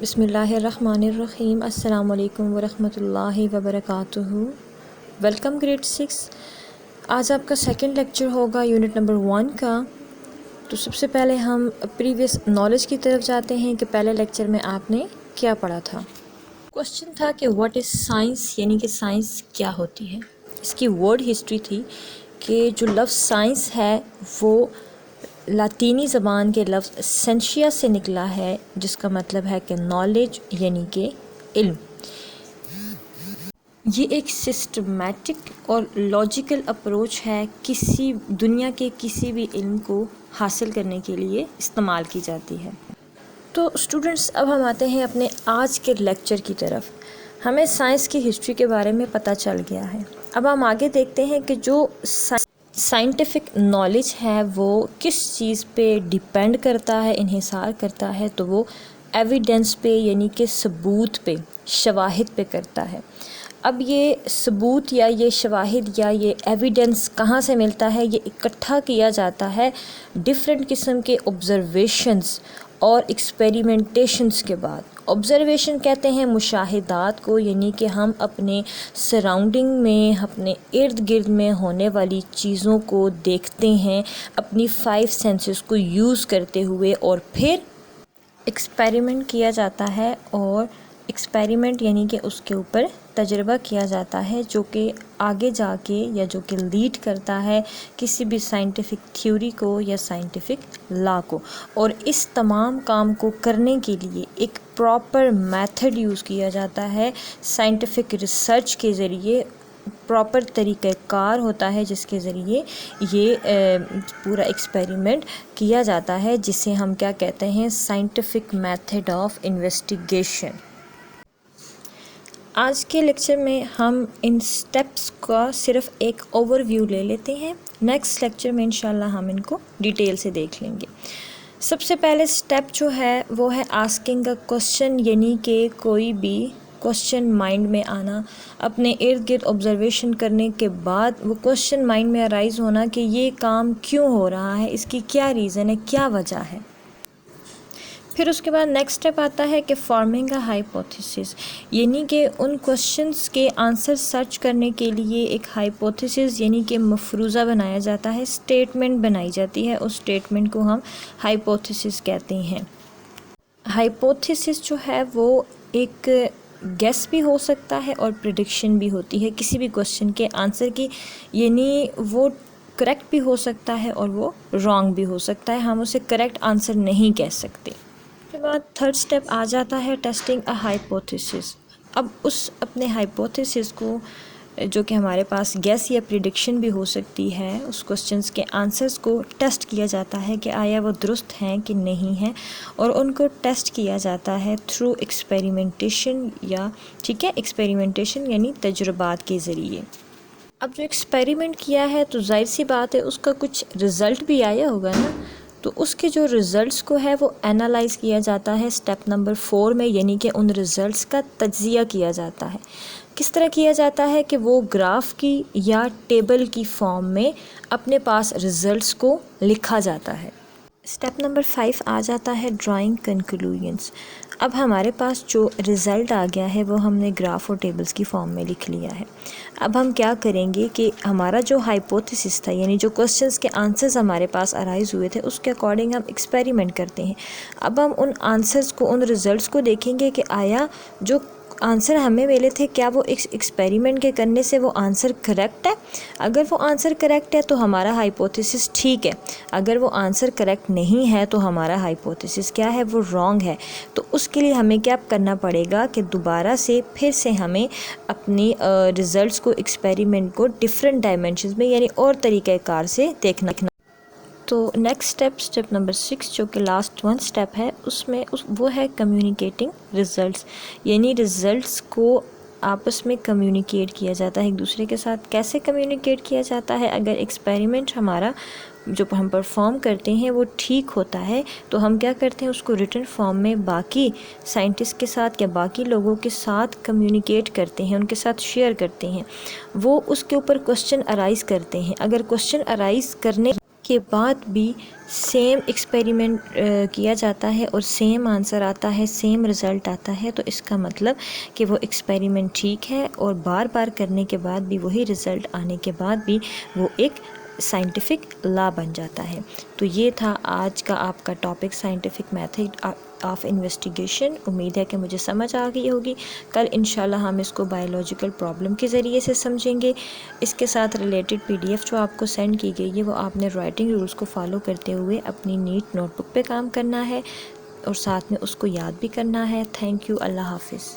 بسم اللہ الرحمن الرحیم۔ السلام علیکم ورحمۃ اللہ وبرکاتہ۔ Welcome grade 6۔ آج آپ کا سیکنڈ لیکچر ہوگا یونٹ نمبر 1 کا۔ تو سب سے پہلے ہم پریویس نالج کی طرف جاتے ہیں کہ پہلے لیکچر میں آپ نے کیا پڑھا تھا۔ کوشچن تھا کہ واٹ از سائنس، یعنی کہ سائنس کیا ہوتی ہے۔ اس کی ورڈ ہسٹری تھی کہ جو لفظ سائنس ہے وہ لاطینی زبان کے لفظ سینشیا سے نکلا ہے، جس کا مطلب ہے کہ نالج یعنی کہ علم۔ یہ ایک سسٹمیٹک اور لاجیکل اپروچ ہے، کسی دنیا کے کسی بھی علم کو حاصل کرنے کے لیے استعمال کی جاتی ہے۔ تو اسٹوڈنٹس، اب ہم آتے ہیں اپنے آج کے لیکچر کی طرف۔ ہمیں سائنس کی ہسٹری کے بارے میں پتہ چل گیا ہے۔ اب ہم آگے دیکھتے ہیں کہ جو سائنٹیفک نالج ہے وہ کس چیز پہ ڈیپینڈ کرتا ہے، انحصار کرتا ہے، تو وہ ایویڈنس پہ یعنی کہ ثبوت پہ، شواہد پہ کرتا ہے۔ اب یہ ثبوت یا یہ شواہد یا یہ ایویڈنس کہاں سے ملتا ہے؟ یہ اکٹھا کیا جاتا ہے ڈفرینٹ قسم کے آبزرویشنز اور ایکسپیریمنٹیشنز کے بعد۔ آبزرویشن کہتے ہیں مشاہدات کو، یعنی کہ ہم اپنے سراؤنڈنگ میں، اپنے ارد گرد میں ہونے والی چیزوں کو دیکھتے ہیں اپنی 5 سینسز کو یوز کرتے ہوئے، اور پھر ایکسپیریمنٹ کیا جاتا ہے، اور ایکسپیریمنٹ یعنی کہ اس کے اوپر تجربہ کیا جاتا ہے، جو کہ آگے جا کے یا جو کہ لیڈ کرتا ہے کسی بھی سائنٹیفک تھیوری کو یا سائنٹیفک لا کو۔ اور اس تمام کام کو کرنے کے لیے ایک پراپر میتھڈ یوز کیا جاتا ہے، سائنٹیفک ریسرچ کے ذریعے پراپر طریقہ کار ہوتا ہے جس کے ذریعے یہ پورا ایکسپیریمنٹ کیا جاتا ہے، جسے ہم کیا کہتے ہیں؟ Scientific method of investigation. آج کے لیکچر میں ہم ان سٹیپس کا صرف ایک اوور ویو لے لیتے ہیں، نیکسٹ لیکچر میں انشاءاللہ ہم ان کو ڈیٹیل سے دیکھ لیں گے۔ سب سے پہلے سٹیپ جو ہے وہ ہے آسکنگ اے کوسچن، یعنی کہ کوئی بھی کوسچن مائنڈ میں آنا، اپنے ارد گرد آبزرویشن کرنے کے بعد وہ کوسچن مائنڈ میں ارائز ہونا کہ یہ کام کیوں ہو رہا ہے، اس کی کیا ریزن ہے، کیا وجہ ہے۔ پھر اس کے بعد نیکسٹ اسٹیپ آتا ہے کہ فارمنگ اے ہائپوتھیسس، یعنی کہ ان کوسچنس کے آنسر سرچ کرنے کے لیے ایک ہائپوتھیسس یعنی کہ مفروضہ بنایا جاتا ہے، اسٹیٹمنٹ بنائی جاتی ہے، اس اسٹیٹمنٹ کو ہم ہائپوتھیسس کہتے ہیں۔ ہائپوتھیسس جو ہے وہ ایک گیس بھی ہو سکتا ہے اور پریڈکشن بھی ہوتی ہے کسی بھی کوسچن کے آنسر کی، یعنی وہ کریکٹ بھی ہو سکتا ہے اور وہ رانگ بھی ہو سکتا ہے، ہم اسے کریکٹ آنسر نہیں کہہ سکتے۔ اس کے بعد تھرڈ سٹیپ آ جاتا ہے ٹیسٹنگ اے ہائپوتھیسس۔ اب اس اپنے ہائپوتھیسس کو، جو کہ ہمارے پاس گیس یا پریڈکشن بھی ہو سکتی ہے، اس کوسچنس کے آنسرز کو ٹیسٹ کیا جاتا ہے کہ آیا وہ درست ہیں کہ نہیں ہیں، اور ان کو ٹیسٹ کیا جاتا ہے تھرو ایکسپیریمنٹیشن، یا ٹھیک ہے، ایکسپیریمنٹیشن یعنی تجربات کے ذریعے۔ اب جو ایکسپیریمنٹ کیا ہے تو ظاہر سی بات ہے اس کا کچھ رزلٹ بھی آیا ہوگا نا، تو اس کے جو رزلٹس کو ہے وہ اینالائز کیا جاتا ہے اسٹیپ نمبر 4 میں، یعنی کہ ان رزلٹس کا تجزیہ کیا جاتا ہے۔ کس طرح کیا جاتا ہے کہ وہ گراف کی یا ٹیبل کی فارم میں اپنے پاس رزلٹس کو لکھا جاتا ہے۔ اسٹیپ نمبر 5 آ جاتا ہے ڈرائنگ کنکلوژنس۔ اب ہمارے پاس جو رزلٹ آ گیا ہے وہ ہم نے گراف اور ٹیبلز کی فارم میں لکھ لیا ہے۔ اب ہم کیا کریں گے کہ ہمارا جو ہائپوتھیسس تھا، یعنی جو کوسچنس کے آنسرز ہمارے پاس ارائز ہوئے تھے، اس کے اکارڈنگ ہم ایکسپیریمنٹ کرتے ہیں۔ اب ہم ان آنسرز کو، ان رزلٹس کو دیکھیں گے کہ آیا جو آنسر ہمیں ملے تھے کیا وہ ایکسپیریمنٹ کے کرنے سے وہ آنسر کریکٹ ہے۔ اگر وہ آنسر کریکٹ ہے تو ہمارا ہائپوتھیسس ٹھیک ہے، اگر وہ آنسر کریکٹ نہیں ہے تو ہمارا ہائپوتھیسس کیا ہے؟ وہ رانگ ہے۔ تو اس کے لیے ہمیں کیا کرنا پڑے گا کہ دوبارہ سے پھر سے ہمیں اپنی رزلٹس کو، ایکسپیریمنٹ کو ڈفرینٹ ڈائمینشنز میں یعنی اور طریقہ کار سے دیکھنا۔ تو نیکسٹ اسٹیپ نمبر 6 جو کہ لاسٹ ون اسٹیپ ہے، اس میں وہ ہے کمیونیکیٹنگ رزلٹس، یعنی رزلٹس کو آپس میں کمیونیکیٹ کیا جاتا ہے ایک دوسرے کے ساتھ۔ کیسے کمیونیکیٹ کیا جاتا ہے؟ اگر ایکسپیریمنٹ ہمارا جو ہم پرفارم کرتے ہیں وہ ٹھیک ہوتا ہے تو ہم کیا کرتے ہیں؟ اس کو ریٹن فارم میں باقی سائنٹسٹ کے ساتھ یا باقی لوگوں کے ساتھ کمیونیکیٹ کرتے ہیں، ان کے ساتھ شیئر کرتے ہیں، وہ اس کے اوپر کوسچن ارائز کرتے ہیں۔ اگر کوسچن ارائز کرنے کے بعد بھی سیم ایکسپیریمنٹ کیا جاتا ہے اور سیم آنسر آتا ہے، سیم رزلٹ آتا ہے، تو اس کا مطلب کہ وہ ایکسپیریمنٹ ٹھیک ہے، اور بار بار کرنے کے بعد بھی وہی رزلٹ آنے کے بعد بھی وہ ایک سائنٹیفک لا بن جاتا ہے۔ تو یہ تھا آج کا آپ کا topic, scientific method of investigation. امید ہے کہ مجھے سمجھ آ گئی ہوگی۔ کل انشاءاللہ ہم اس کو بایولوجیکل پرابلم کے ذریعے سے سمجھیں گے۔ اس کے ساتھ ریلیٹڈ PDF جو آپ کو سینڈ کی گئی ہے وہ آپ نے رائٹنگ رولز کو فالو کرتے ہوئے اپنی نیٹ نوٹ بک پہ کام کرنا ہے، اور ساتھ میں اس کو یاد بھی کرنا ہے۔ تھینک یو، اللہ حافظ۔